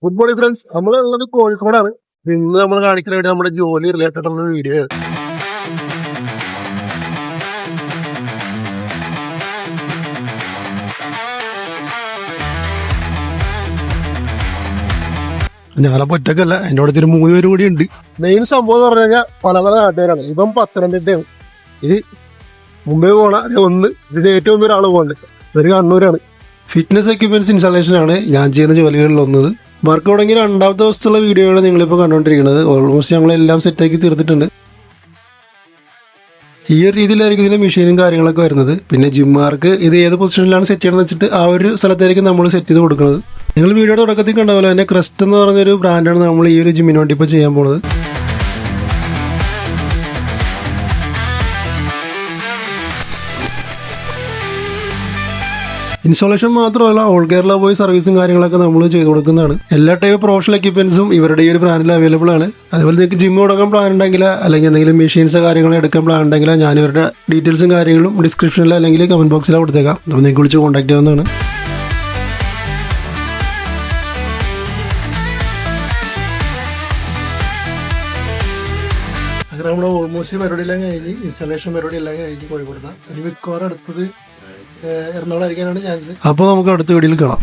Good morning friends. നമ്മളുള്ളത് കോഴിക്കോടാണ്. ഇന്ന് നമ്മൾ കാണിക്കുന്ന വേണ്ടി നമ്മുടെ ജോലി റിലേറ്റഡ് ഉള്ള വീഡിയോ ആണ്. ഞാനപ്പോ ഒറ്റക്കല്ല, എന്റെ അടുത്തൊരു 3 പേര് കൂടി ഉണ്ട്. മെയിൻ സംഭവം എന്ന് പറഞ്ഞു കഴിഞ്ഞാൽ പല പല നാട്ടുകാരാണ്. ഇപ്പം പത്തനംതിട്ടയാണ്, ഇത് മുംബൈ പോണ ഒന്ന്, ഇതിന് ഏറ്റവും ഒരാൾ പോകണ്ടത് ഒരു കണ്ണൂരാണ്. ഫിറ്റ്നസ് എക്യുപ്മെന്റ്സ് ഇൻസ്റ്റാളേഷൻ ആണ് ഞാൻ ചെയ്യുന്ന ജോലികളിൽ ഒന്നത്. വർക്ക് തുടങ്ങി 2ാമത്തെ ദിവസത്തുള്ള വീഡിയോ ആണ് നിങ്ങളിപ്പോൾ കണ്ടുകൊണ്ടിരിക്കുന്നത്. ഓൾമോസ്റ്റ് ഞങ്ങളെല്ലാം സെറ്റാക്കി തീർത്തിട്ടുണ്ട്. ഈ ഒരു രീതിയിലായിരിക്കും ഇതിന്റെ മെഷീനും കാര്യങ്ങളൊക്കെ വരുന്നത്. പിന്നെ ജിമ്മാർക്ക് ഇത് ഏത് പൊസിഷനിലാണ് സെറ്റ് ചെയ്യണമെന്ന് വെച്ചിട്ട് ആ ഒരു സ്ഥലത്തായിരിക്കും നമ്മൾ സെറ്റ് ചെയ്ത് കൊടുക്കുന്നത്. നിങ്ങൾ വീഡിയോയുടെ തുടക്കത്തിൽ കണ്ടാവല്ലോ, അതിന്റെ ക്രസ്റ്റ് എന്ന് പറഞ്ഞൊരു ബ്രാൻഡാണ് നമ്മൾ ഈ ഒരു ജിമ്മിന് വേണ്ടി ഇപ്പോൾ ചെയ്യാൻ പോകുന്നത്. ഇൻസ്റ്റാളേഷൻ മാത്രമല്ല, ഓൾ കേരള പോയി സർവീസും കാര്യങ്ങളൊക്കെ നമ്മൾ ചെയ്ത് കൊടുക്കുന്നതാണ്. എല്ലാ ടൈപ്പ് പ്രൊഫഷണൽ എക്യുപ്മെന്റ്സും ഇവരുടെ ഈ ഒരു ബ്രാൻഡിൽ അവൈലബിൾ ആണ്. അതുപോലെ നിങ്ങൾക്ക് ജിം തുടങ്ങാൻ പ്ലാൻ ഉണ്ടെങ്കിൽ, അല്ലെങ്കിൽ എന്തെങ്കിലും മെഷീൻസ് കാര്യങ്ങൾ എടുക്കാൻ പ്ലാൻ ഉണ്ടെങ്കിൽ, ഞാൻ ഇവരുടെ ഡീറ്റെയിൽസും കാര്യങ്ങളും ഡിസ്ക്രിപ്ഷനിൽ അല്ലെങ്കിൽ കമന്റ് ബോക്സിൽ കൊടുത്തേക്കാം. അപ്പോൾ നിങ്ങൾക്ക് വിളിച്ച് കോൺടാക്ട് ചെയ്യാവുന്നതാണ്. അങ്ങനെ നമ്മുടെ ഓൾമോസ്റ്റ് പരിപാടി എല്ലാം കഴിഞ്ഞ്, ഇൻസ്റ്റാളേഷൻ പരിപാടി എല്ലാം കഴിഞ്ഞ് കോഴിക്കോട്. ഇനി മിക്കവാറും അടുത്തത് എറണാകുളം ആയിരിക്കാനാണ് ചാൻസ്. അപ്പോൾ നമുക്ക് അടുത്ത വീഡിയോയിൽ കാണാം.